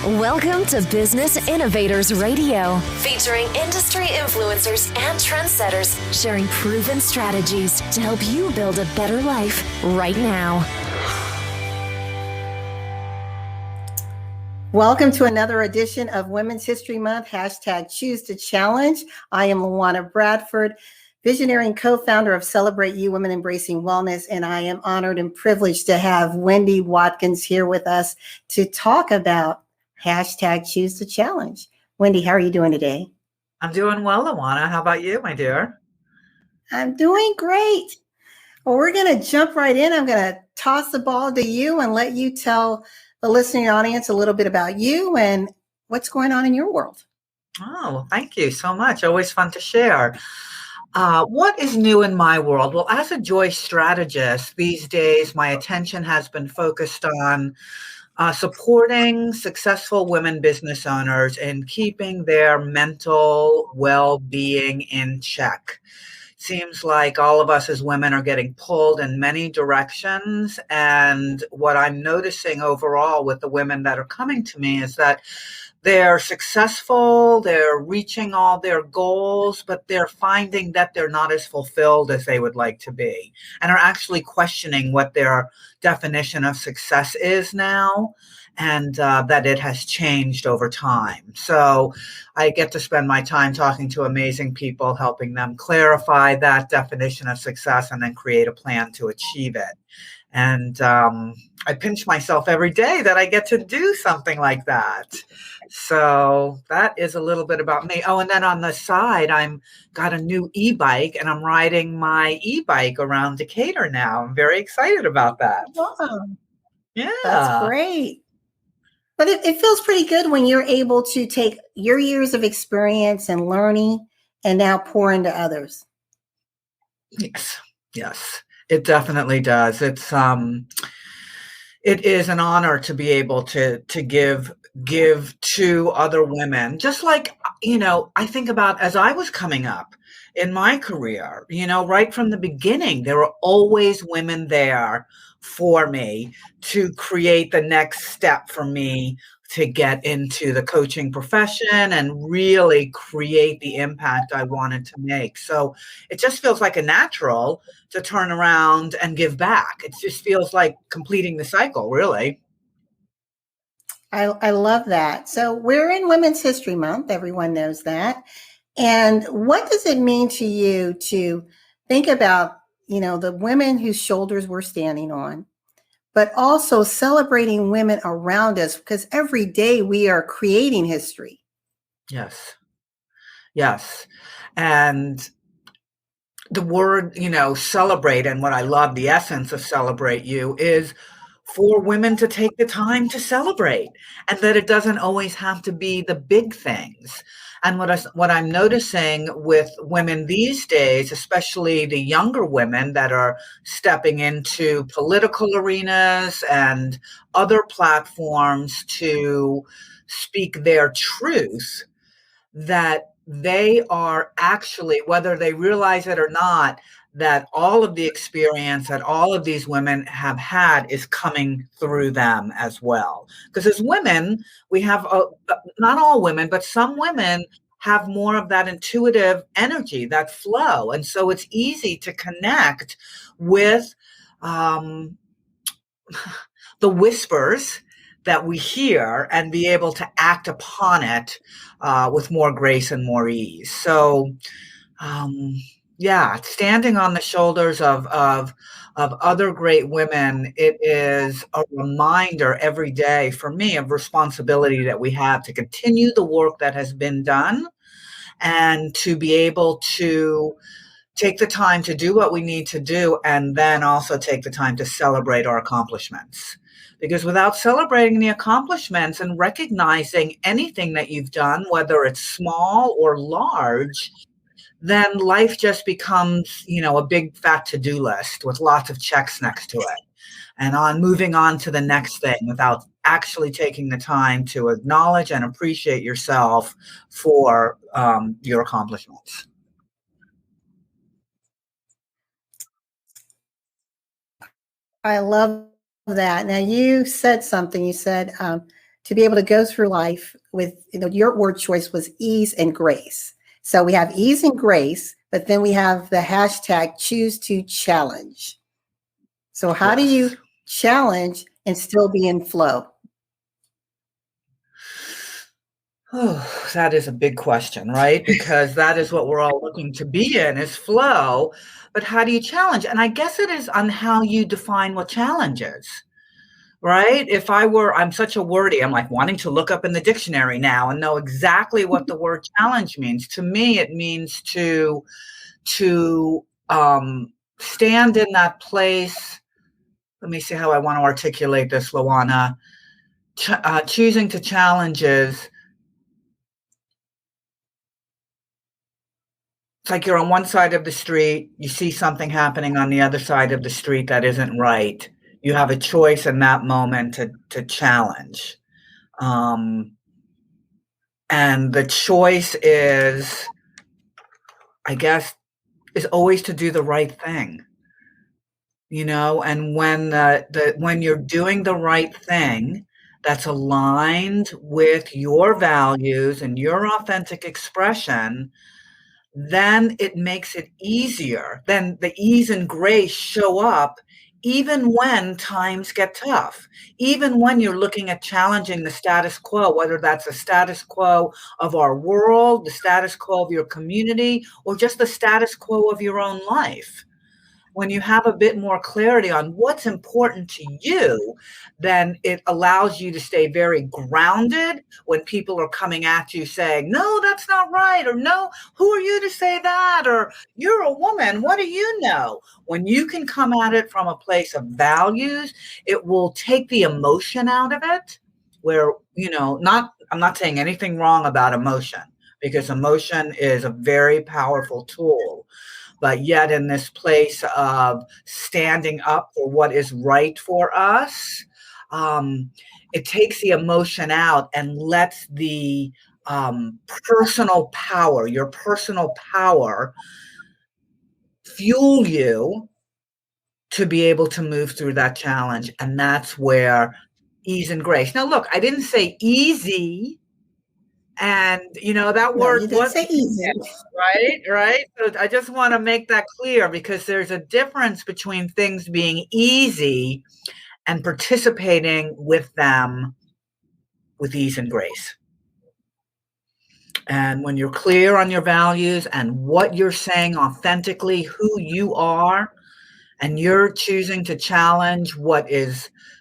Welcome to Business Innovators Radio, featuring industry influencers and trendsetters sharing proven strategies to help you build a better life right now. Welcome to another edition of Women's History Month, #Choose to Challenge. I am Luana Bradford, visionary and co-founder of Celebrate You Women Embracing Wellness, and I am honored and privileged to have Wendy Watkins here with us to talk about #Choose to Challenge. Wendy, how are you doing today? I'm doing well, Luana. How about you, my dear? I'm doing great. Well, we're going to jump right in. I'm going to toss the ball to you and let you tell the listening audience a little bit about you and what's going on in your world. Oh, thank you so much. Always fun to share. What is new in my world? Well, as a joy strategist, these days, my attention has been focused on supporting successful women business owners in keeping their mental well-being in check. Seems like all of us as women are getting pulled in many directions. And what I'm noticing overall with the women that are coming to me is that they're successful, they're reaching all their goals, but they're finding that they're not as fulfilled as they would like to be, and are actually questioning what their definition of success is now, and that it has changed over time. So I get to spend my time talking to amazing people, helping them clarify that definition of success and then create a plan to achieve it. And I pinch myself every day that I get to do something like that. So that is a little bit about me. Oh, and then on the side, I'm got a new e-bike, and I'm riding my e-bike around Decatur now. I'm very excited about that. Wow. Yeah. That's great. But it feels pretty good when you're able to take your years of experience and learning and now pour into others. Yes, it definitely does. It is an honor to be able to give to other women. Just like, I think about as I was coming up in my career, right from the beginning, there were always women there for me to create the next step for me to get into the coaching profession and really create the impact I wanted to make. So it just feels like a natural to turn around and give back. It just feels like completing the cycle, really. I love that. So we're in Women's History Month. Everyone knows that. And what does it mean to you to think about, the women whose shoulders we're standing on, but also celebrating women around us, because every day we are creating history. Yes. And the word, celebrate, and what I love, the essence of Celebrate You, is for women to take the time to celebrate, and that it doesn't always have to be the big things. And what I'm noticing with women these days, especially the younger women that are stepping into political arenas and other platforms to speak their truth, that they are actually, whether they realize it or not, that all of the experience that all of these women have had is coming through them as well. Because as women, we have, not all women, but some women have more of that intuitive energy, that flow. And so it's easy to connect with the whispers that we hear and be able to act upon it with more grace and more ease. So, standing on the shoulders of other great women, it is a reminder every day for me of responsibility that we have to continue the work that has been done and to be able to take the time to do what we need to do, and then also take the time to celebrate our accomplishments. Because without celebrating the accomplishments and recognizing anything that you've done, whether it's small or large, then life just becomes, a big fat to-do list with lots of checks next to it. And moving on to the next thing without actually taking the time to acknowledge and appreciate yourself for your accomplishments. I love that. Now, you said something. You said to be able to go through life with, your word choice was ease and grace. So we have ease and grace, but then we have the hashtag choose to challenge. So how do you Yes. challenge and still be in flow? Oh, that is a big question, right? Because that is what we're all looking to be in, is flow. But how do you challenge? And I guess it is on how you define what challenge is, right? I'm such a wordy, I'm like wanting to look up in the dictionary now and know exactly what the word challenge means. To me, it means to stand in that place. Let me see how I want to articulate this, Luana. Choosing to challenge is, it's like you're on one side of the street, you see something happening on the other side of the street that isn't right. You have a choice in that moment to challenge. And the choice is, I guess, is always to do the right thing. And when you're doing the right thing that's aligned with your values and your authentic expression, then it makes it easier. Then the ease and grace show up even when times get tough, even when you're looking at challenging the status quo, whether that's the status quo of our world, the status quo of your community, or just the status quo of your own life. When you have a bit more clarity on what's important to you, then it allows you to stay very grounded when people are coming at you saying, no, that's not right, or no, who are you to say that, or you're a woman, what do you know? When you can come at it from a place of values, it will take the emotion out of it, where, I'm not saying anything wrong about emotion, because emotion is a very powerful tool. But yet in this place of standing up for what is right for us, it takes the emotion out and lets the your personal power, fuel you to be able to move through that challenge. And that's where ease and grace. Now, look, I didn't say easy. And, that No, you word didn't was say easy. right. So I just want to make that clear, because there's a difference between things being easy and participating with them with ease and grace. And when you're clear on your values and what you're saying authentically, who you are, and you're choosing to challenge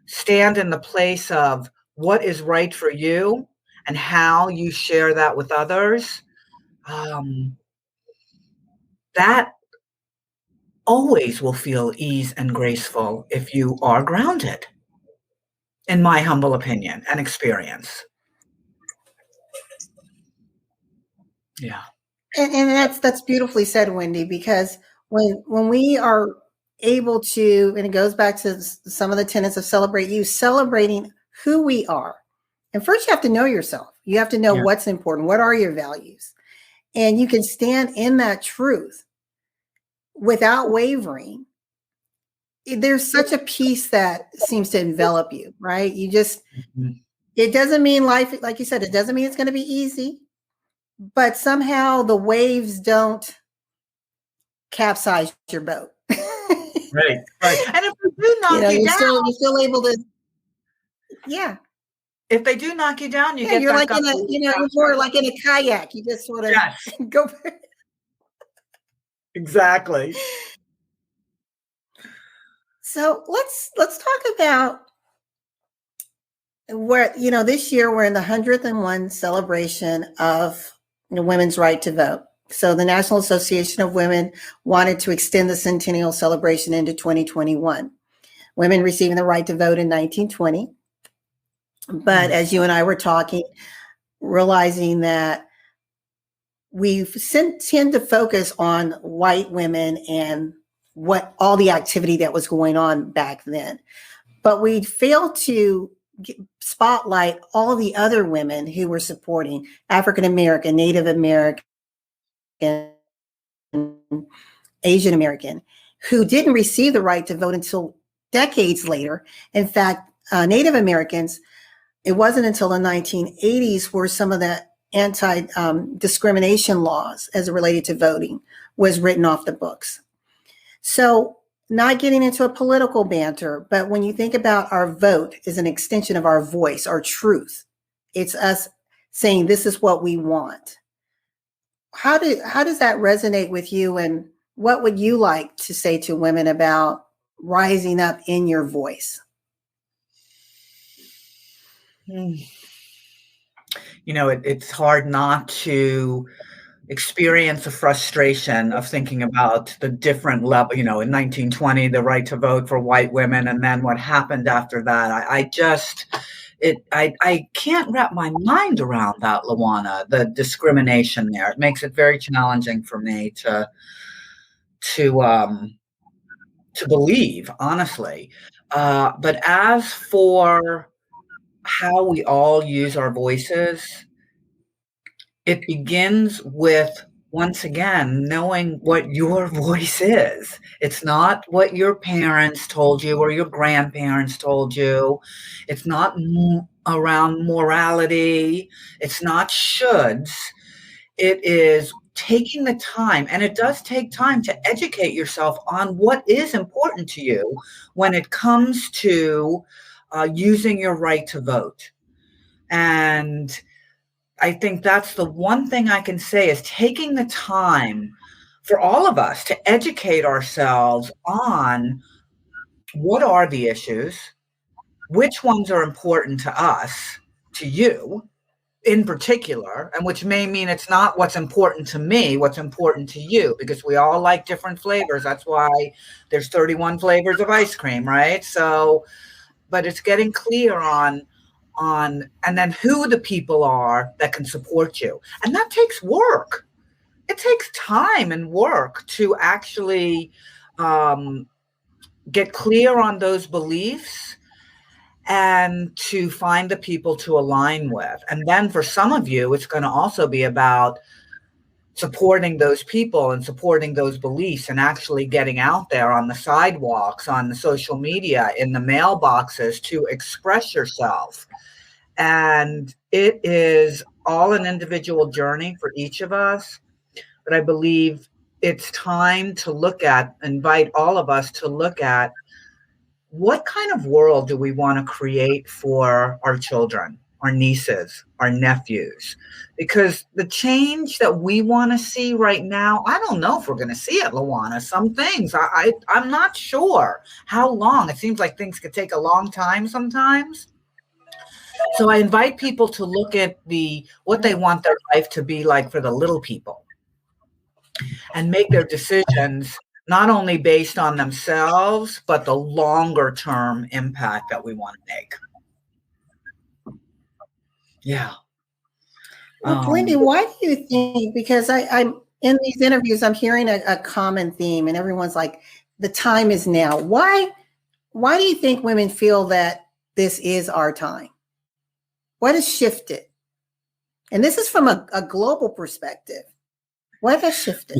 stand in the place of what is right for you and how you share that with others, that always will feel ease and graceful if you are grounded, in my humble opinion and experience. Yeah. And that's beautifully said, Wendy, because when we are able to, and it goes back to some of the tenets of Celebrate You, celebrating who we are. And first you have to know yourself. You have to know Yeah. what's important. What are your values? And you can stand in that truth without wavering. There's such a peace that seems to envelop you, right? It doesn't mean life, like you said, it doesn't mean it's going to be easy, but somehow the waves don't capsize your boat. Right. And if they do knock you down, you're still able to, yeah. If they do knock you down, you Yeah, get you're back like up. you're more like in a kayak. You just sort of Yes, go. exactly. So let's talk about where, this year we're in the 101 celebration of women's right to vote. So the National Association of Women wanted to extend the centennial celebration into 2021. Women receiving the right to vote in 1920. But as you and I were talking, realizing that we tend to focus on white women and what all the activity that was going on back then. But we fail to spotlight all the other women who were supporting African American, Native American, Asian American, who didn't receive the right to vote until decades later. In fact, Native Americans It wasn't until the 1980s where some of the anti-discrimination laws as it related to voting was written off the books. So, not getting into a political banter, but when you think about our vote is an extension of our voice, our truth. It's us saying this is what we want. How does that resonate with you, and what would you like to say to women about rising up in your voice? It's hard not to experience the frustration of thinking about the different level, in 1920, the right to vote for white women, and then what happened after that. I can't wrap my mind around that, Luana, the discrimination there. It makes it very challenging for me to believe, honestly. But as for how we all use our voices, it begins with, once again, knowing what your voice is. It's not what your parents told you or your grandparents told you. It's not around morality. It's not shoulds. It is taking the time, and it does take time to educate yourself on what is important to you when it comes to using your right to vote. And I think that's the one thing I can say is taking the time for all of us to educate ourselves on what are the issues, which ones are important to us, to you in particular, and which may mean it's not what's important to me, what's important to you, because we all like different flavors. That's why there's 31 flavors of ice cream, right? So, but it's getting clear on and then who the people are that can support you. And that takes work. It takes time and work to actually get clear on those beliefs and to find the people to align with. And then for some of you, it's going to also be about supporting those people and supporting those beliefs and actually getting out there on the sidewalks, on the social media, in the mailboxes to express yourself. And it is all an individual journey for each of us. But I believe it's time to invite all of us to look at what kind of world do we want to create for our children, our nieces, our nephews? Because the change that we want to see right now, I don't know if we're going to see it, Luana. Some things, I'm not sure how long. It seems like things could take a long time sometimes. So I invite people to look at what they want their life to be like for the little people and make their decisions not only based on themselves, but the longer term impact that we want to make. Yeah. Wendy, why do you think, because I'm in these interviews, I'm hearing a common theme and everyone's like, the time is now. Why do you think women feel that this is our time? What has shifted? And this is from a global perspective. What has shifted?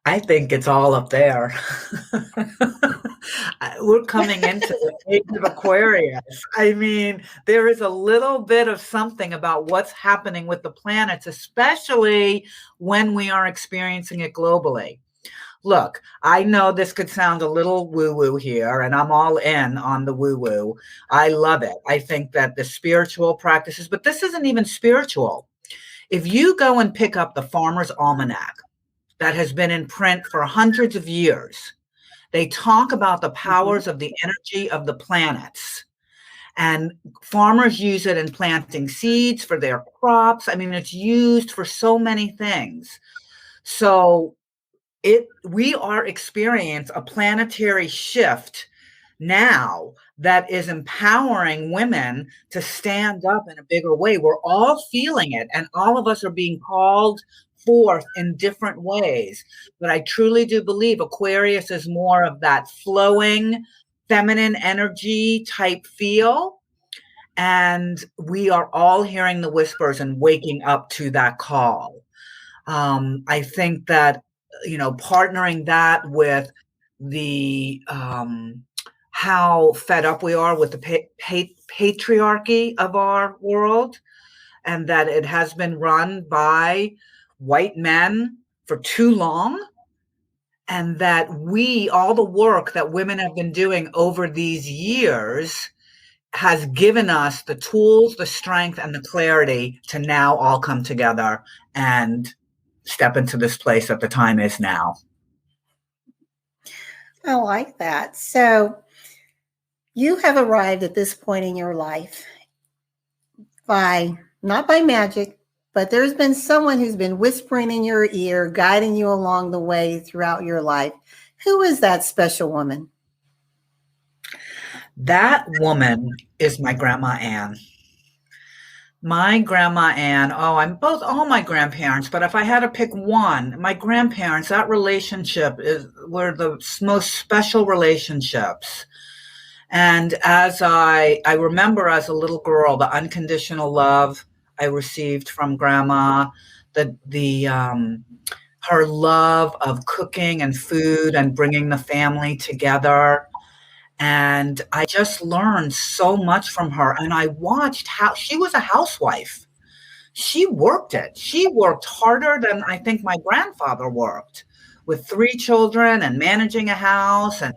I think it's all up there. We're coming into the age of Aquarius. I mean, there is a little bit of something about what's happening with the planets, especially when we are experiencing it globally. Look, I know this could sound a little woo-woo here, and I'm all in on the woo-woo. I love it. I think that the spiritual practices, but this isn't even spiritual. If you go and pick up the Farmer's Almanac that has been in print for hundreds of years, they talk about the powers of the energy of the planets. And farmers use it in planting seeds for their crops. I mean, it's used for so many things. So we are experiencing a planetary shift now that is empowering women to stand up in a bigger way. We're all feeling it, and all of us are being called forth in different ways. But I truly do believe Aquarius is more of that flowing, feminine energy type feel. And we are all hearing the whispers and waking up to that call. I think that, partnering that with the how fed up we are with the patriarchy of our world, and that it has been run by white men for too long, and that all the work that women have been doing over these years has given us the tools, the strength, and the clarity to now all come together and step into this place that the time is now. I like that. So you have arrived at this point in your life not by magic, but there's been someone who's been whispering in your ear, guiding you along the way throughout your life. Who is that special woman? That woman is my Grandma Ann. My Grandma Ann, I'm both all my grandparents, but if I had to pick one, my grandparents, that relationship were the most special relationships. And as I remember as a little girl, the unconditional love I received from Grandma, her love of cooking and food and bringing the family together. And I just learned so much from her. And I watched how she was a housewife. She worked it. She worked harder than I think my grandfather worked, with 3 children and managing a house and,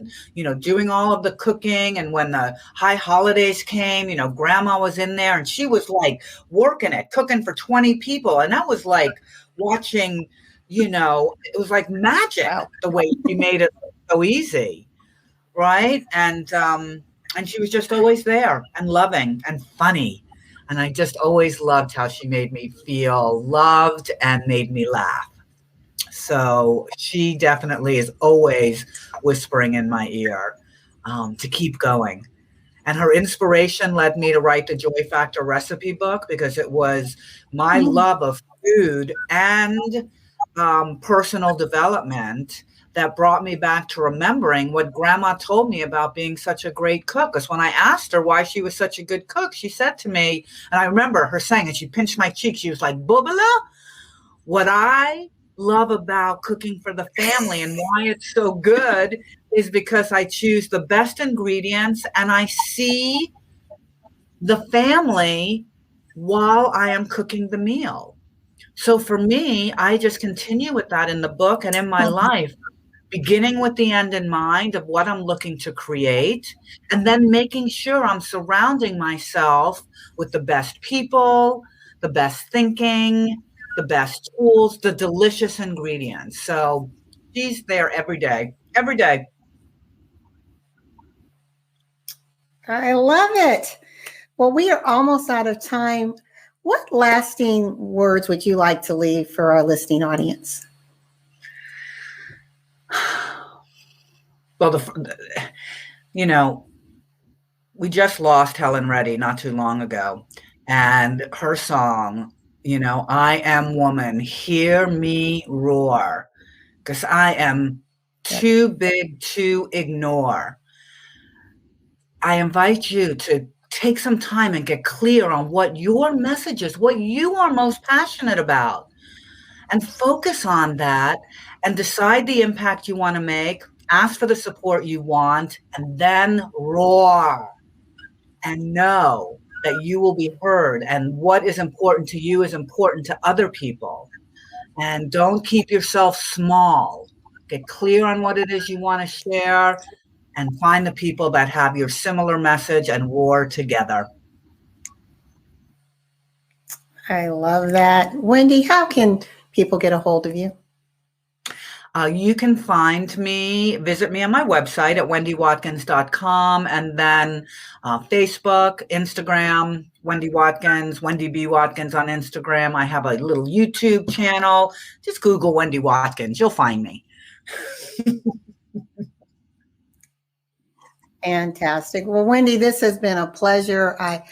doing all of the cooking. And when the high holidays came, Grandma was in there and she was like working it, cooking for 20 people. And that was like watching, it was like magic. Wow. The way she made it so easy. Right. And she was just always there and loving and funny. And I just always loved how she made me feel loved and made me laugh. So she definitely is always whispering in my ear to keep going. And her inspiration led me to write the Joy Factor recipe book, because it was my love of food and personal development that brought me back to remembering what Grandma told me about being such a great cook. Because when I asked her why she was such a good cook, she said to me, and I remember her saying, and she pinched my cheek, she was like, "Bubala, what I love about cooking for the family and why it's so good is because I choose the best ingredients and I see the family while I am cooking the meal." So for me, I just continue with that in the book and in my life, beginning with the end in mind of what I'm looking to create, and then making sure I'm surrounding myself with the best people, the best thinking, the best tools, the delicious ingredients. So she's there every day, every day. I love it. Well, we are almost out of time. What lasting words would you like to leave for our listening audience? Well, we just lost Helen Reddy not too long ago, and her song, I am woman, hear me roar, because I am too big to ignore. I invite you to take some time and get clear on what your message is, what you are most passionate about, and focus on that and decide the impact you want to make, ask for the support you want, and then roar and know that you will be heard, and what is important to you is important to other people. And don't keep yourself small. Get clear on what it is you want to share and find the people that have your similar message and roar together. I love that. Wendy, how can people get a hold of you? You can visit me on my website at wendywatkins.com, and then Facebook, Instagram, Wendy Watkins, Wendy B. Watkins on Instagram. I have a little YouTube channel. Just Google Wendy Watkins. You'll find me. Fantastic. Well, Wendy, this has been a pleasure. I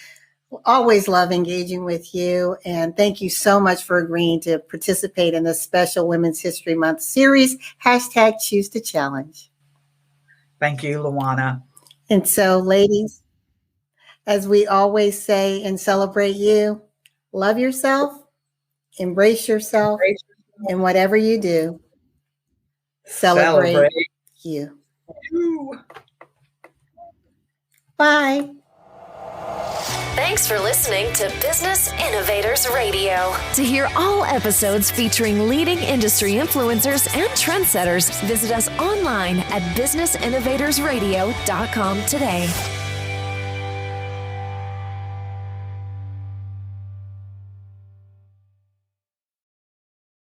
always love engaging with you, and thank you so much for agreeing to participate in this special Women's History Month series, #Choose to Challenge. Thank you, Luana. And so, ladies, as we always say and celebrate you, love yourself, embrace yourself, and whatever you do, celebrate you. Bye. Thanks for listening to Business Innovators Radio. To hear all episodes featuring leading industry influencers and trendsetters, visit us online at businessinnovatorsradio.com today.